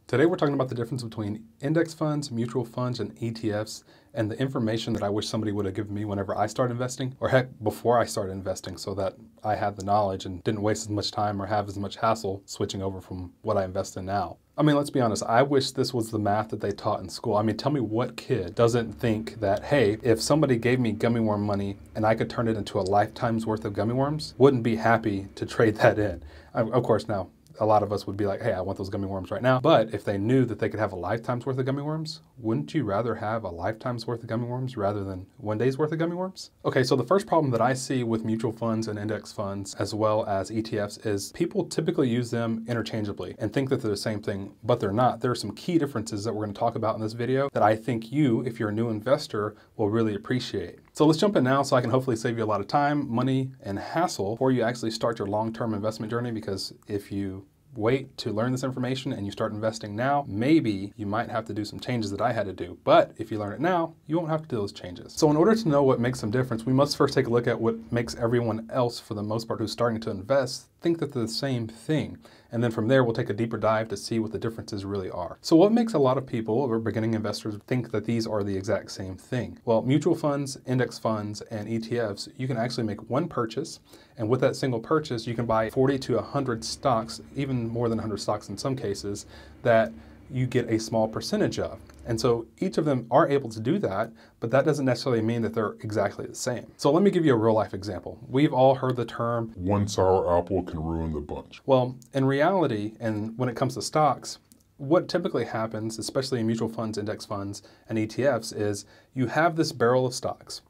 Today we're talking about the difference between index funds, mutual funds, and ETFs, and the information that I wish somebody would have given me whenever I started investing, or heck, before I started investing, so that I had the knowledge and didn't waste as much time or have as much hassle switching over from what I invest in now. I mean, let's be honest, I wish this was the math that they taught in school. I mean, tell me what kid doesn't think that, hey, if somebody gave me gummy worm money and I could turn it into a lifetime's worth of gummy worms, wouldn't be happy to trade that in. Of course, now, a lot of us would be like, hey, I want those gummy worms right now. But if they knew that they could have a lifetime's worth of gummy worms, wouldn't you rather have a lifetime's worth of gummy worms rather than one day's worth of gummy worms? Okay, so the first problem that I see with mutual funds and index funds, as well as ETFs, is people typically use them interchangeably and think that they're the same thing, but they're not. There are some key differences that we're going to talk about in this video that I think you, if you're a new investor, will really appreciate. So let's jump in now so I can hopefully save you a lot of time, money, and hassle before you actually start your long-term investment journey, because if you wait to learn this information and you start investing now, maybe you might have to do some changes that I had to do. But if you learn it now, you won't have to do those changes. So in order to know what makes some difference, we must first take a look at what makes everyone else, for the most part, who's starting to invest, think that they're the same thing. And then from there, we'll take a deeper dive to see what the differences really are. So what makes a lot of people, or beginning investors, think that these are the exact same thing? Well, mutual funds, index funds, and ETFs, you can actually make one purchase. And with that single purchase, you can buy 40 to 100 stocks, even more than 100 stocks in some cases, that you get a small percentage of. And so each of them are able to do that, but that doesn't necessarily mean that they're exactly the same. So let me give you a real life example. We've all heard the term, one sour apple can ruin the bunch. Well, in reality, and when it comes to stocks, what typically happens, especially in mutual funds, index funds, and ETFs, is you have this barrel of stocks.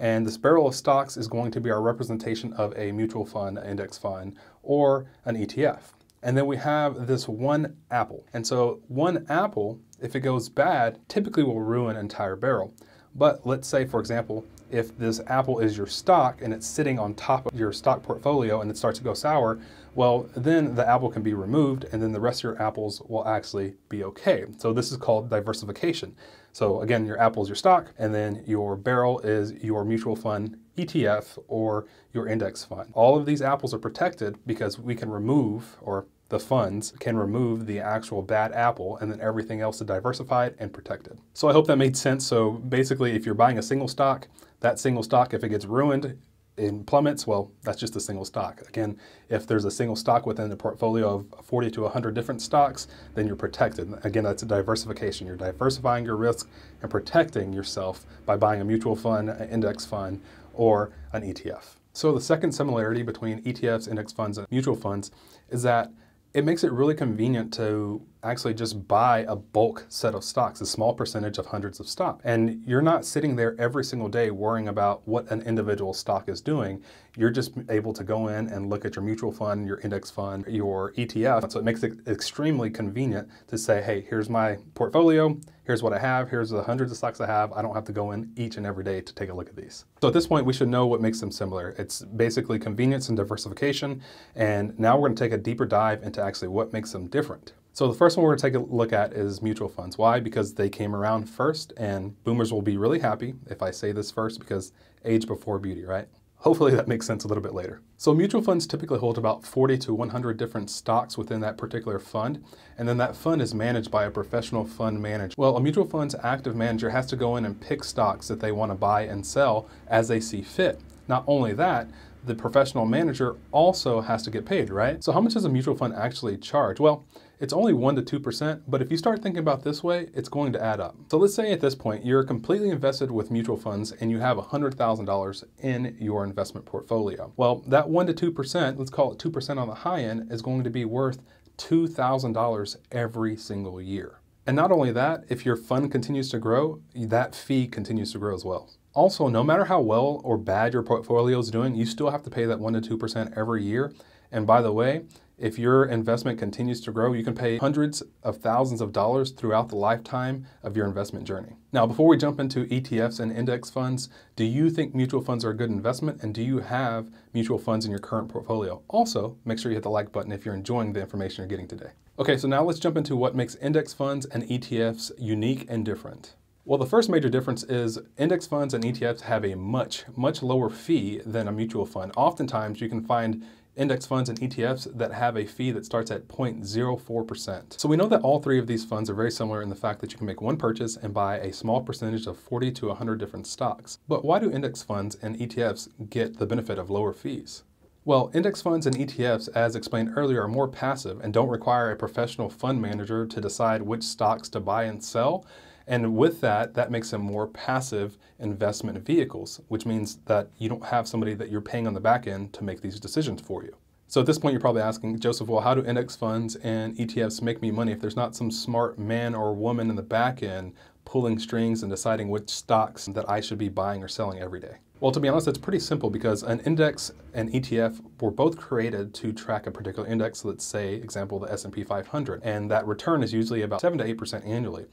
And this barrel of stocks is going to be our representation of a mutual fund, an index fund, or an ETF. And then we have this one apple. And so one apple, if it goes bad, typically will ruin an entire barrel. But let's say, for example, if this apple is your stock and it's sitting on top of your stock portfolio and it starts to go sour, well, then the apple can be removed and then the rest of your apples will actually be okay. So this is called diversification. So again, your apple is your stock, and then your barrel is your mutual fund, ETF, or your index fund. All of these apples are protected because we can remove, or the funds can remove, the actual bad apple, and then everything else is diversified and protected. So I hope that made sense. So basically, if you're buying a single stock, that single stock, if it gets ruined, it plummets, well, that's just a single stock. Again, if there's a single stock within the portfolio of 40 to 100 different stocks, then you're protected. Again, that's a diversification. You're diversifying your risk and protecting yourself by buying a mutual fund, an index fund, or an ETF. So the second similarity between ETFs, index funds, and mutual funds is that it makes it really convenient to actually just buy a bulk set of stocks, a small percentage of hundreds of stocks. And you're not sitting there every single day worrying about what an individual stock is doing. You're just able to go in and look at your mutual fund, your index fund, your ETF. So it makes it extremely convenient to say, hey, here's my portfolio, here's what I have, here's the hundreds of stocks I have. I don't have to go in each and every day to take a look at these. So at this point, we should know what makes them similar. It's basically convenience and diversification. And now we're going to take a deeper dive into actually what makes them different. So the first one we're going to take a look at is mutual funds. Why? Because they came around first, and boomers will be really happy if I say this first, because age before beauty, right? Hopefully that makes sense a little bit later. So mutual funds typically hold about 40 to 100 different stocks within that particular fund, and then that fund is managed by a professional fund manager. Well, a mutual fund's active manager has to go in and pick stocks that they want to buy and sell as they see fit. Not only that, the professional manager also has to get paid, right? So how much does a mutual fund actually charge? Well, it's only 1 to 2%, but if you start thinking about this way, it's going to add up. So let's say at this point, you're completely invested with mutual funds and you have $100,000 in your investment portfolio. Well, that 1 to 2%, let's call it 2% on the high end, is going to be worth $2,000 every single year. And not only that, if your fund continues to grow, that fee continues to grow as well. Also, no matter how well or bad your portfolio is doing, you still have to pay that 1 to 2% every year. And by the way, if your investment continues to grow, you can pay hundreds of thousands of dollars throughout the lifetime of your investment journey. Now, before we jump into ETFs and index funds, do you think mutual funds are a good investment? And do you have mutual funds in your current portfolio? Also, make sure you hit the like button if you're enjoying the information you're getting today. Okay, so now let's jump into what makes index funds and ETFs unique and different. Well, the first major difference is index funds and ETFs have a much lower fee than a mutual fund. Oftentimes, you can find index funds and ETFs that have a fee that starts at 0.04%. So we know that all three of these funds are very similar in the fact that you can make one purchase and buy a small percentage of 40 to 100 different stocks. But why do index funds and ETFs get the benefit of lower fees? Well, index funds and ETFs, as explained earlier, are more passive and don't require a professional fund manager to decide which stocks to buy and sell. And with that, that makes them more passive investment vehicles, which means that you don't have somebody that you're paying on the back end to make these decisions for you. So at this point, you're probably asking, Joseph, well, how do index funds and ETFs make me money if there's not some smart man or woman in the back end pulling strings and deciding which stocks that I should be buying or selling every day? Well, to be honest, it's pretty simple because an index and ETF were both created to track a particular index, let's say, example, the S&P 500, and that return is usually about 7 to 8% annually.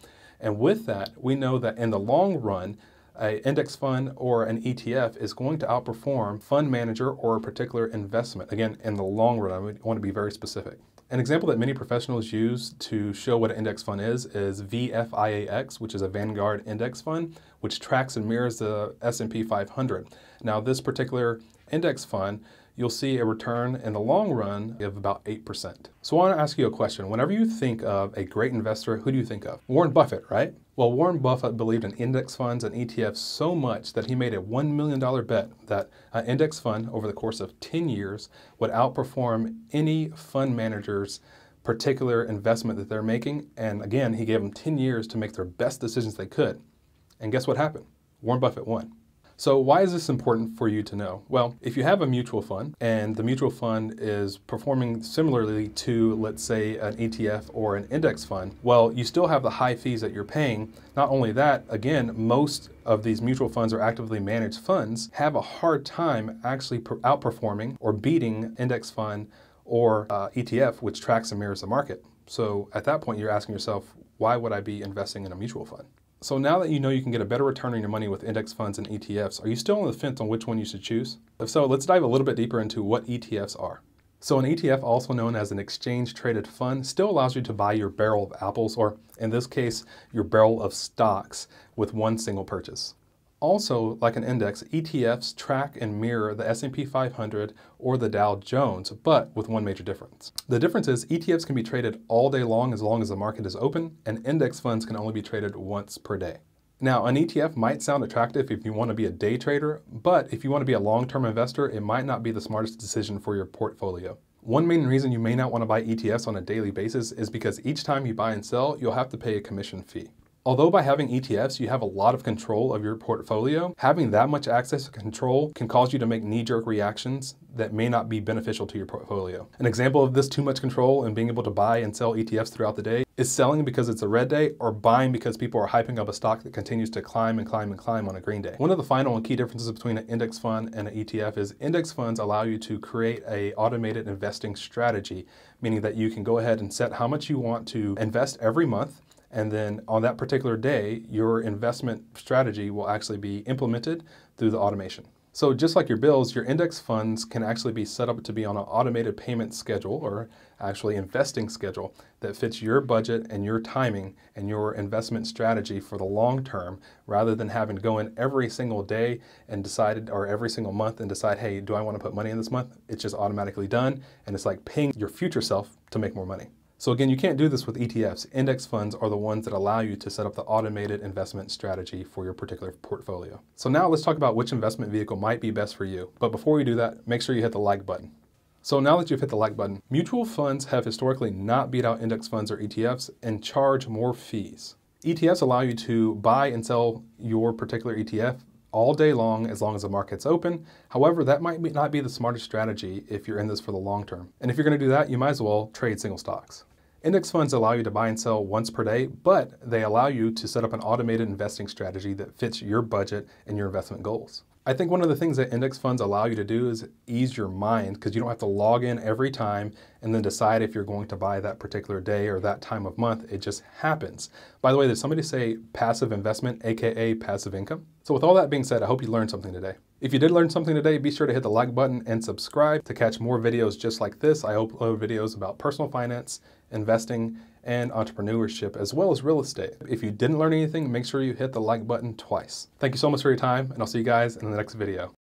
And with that, we know that in the long run, an index fund or an ETF is going to outperform fund manager or a particular investment. Again, in the long run, I want to be very specific. An example that many professionals use to show what an index fund is VFIAX, which is a Vanguard index fund, which tracks and mirrors the S&P 500. Now, this particular index fund, you'll see a return in the long run of about 8%. So I want to ask you a question. Whenever you think of a great investor, who do you think of? Warren Buffett, right? Well, Warren Buffett believed in index funds and ETFs so much that he made a $1 million bet that an index fund over the course of 10 years would outperform any fund manager's particular investment that they're making. And again, he gave them 10 years to make their best decisions they could. And guess what happened? Warren Buffett won. So why is this important for you to know? Well, if you have a mutual fund and the mutual fund is performing similarly to, let's say, an ETF or an index fund, well, you still have the high fees that you're paying. Not only that, again, most of these mutual funds or actively managed funds have a hard time actually outperforming or beating index fund or ETF, which tracks and mirrors the market. So at that point, you're asking yourself, why would I be investing in a mutual fund? So now that you know you can get a better return on your money with index funds and ETFs, are you still on the fence on which one you should choose? If so, let's dive a little bit deeper into what ETFs are. So an ETF, also known as an exchange-traded fund, still allows you to buy your barrel of apples, or in this case, your barrel of stocks with one single purchase. Also, like an index, ETFs track and mirror the S&P 500 or the Dow Jones, but with one major difference. The difference is ETFs can be traded all day long as the market is open, and index funds can only be traded once per day. Now, an ETF might sound attractive if you want to be a day trader, but if you want to be a long-term investor, it might not be the smartest decision for your portfolio. One main reason you may not want to buy ETFs on a daily basis is because each time you buy and sell, you'll have to pay a commission fee. Although by having ETFs, you have a lot of control of your portfolio, having that much access to control can cause you to make knee-jerk reactions that may not be beneficial to your portfolio. An example of this too much control and being able to buy and sell ETFs throughout the day is selling because it's a red day or buying because people are hyping up a stock that continues to climb and climb and climb on a green day. One of the final and key differences between an index fund and an ETF is index funds allow you to create an automated investing strategy, meaning that you can go ahead and set how much you want to invest every month. And then on that particular day, your investment strategy will actually be implemented through the automation. So just like your bills, your index funds can actually be set up to be on an automated payment schedule or actually investing schedule that fits your budget and your timing and your investment strategy for the long term, rather than having to go in every single day and decide, or every single month and decide, hey, do I want to put money in this month? It's just automatically done. And it's like paying your future self to make more money. So again, you can't do this with ETFs. Index funds are the ones that allow you to set up the automated investment strategy for your particular portfolio. So now let's talk about which investment vehicle might be best for you. But before we do that, make sure you hit the like button. So now that you've hit the like button, mutual funds have historically not beat out index funds or ETFs and charge more fees. ETFs allow you to buy and sell your particular ETF all day long as the market's open. However, that might not be the smartest strategy if you're in this for the long term. And if you're going to do that, you might as well trade single stocks. Index funds allow you to buy and sell once per day, but they allow you to set up an automated investing strategy that fits your budget and your investment goals. I think one of the things that index funds allow you to do is ease your mind, because you don't have to log in every time and then decide if you're going to buy that particular day or that time of month. It just happens. By the way, did somebody say passive investment, aka passive income? So with all that being said, I hope you learned something today. If you did learn something today, be sure to hit the like button and subscribe to catch more videos just like this. I upload videos about personal finance, investing, and entrepreneurship, as well as real estate. If you didn't learn anything, make sure you hit the like button twice. Thank you so much for your time, and I'll see you guys in the next video.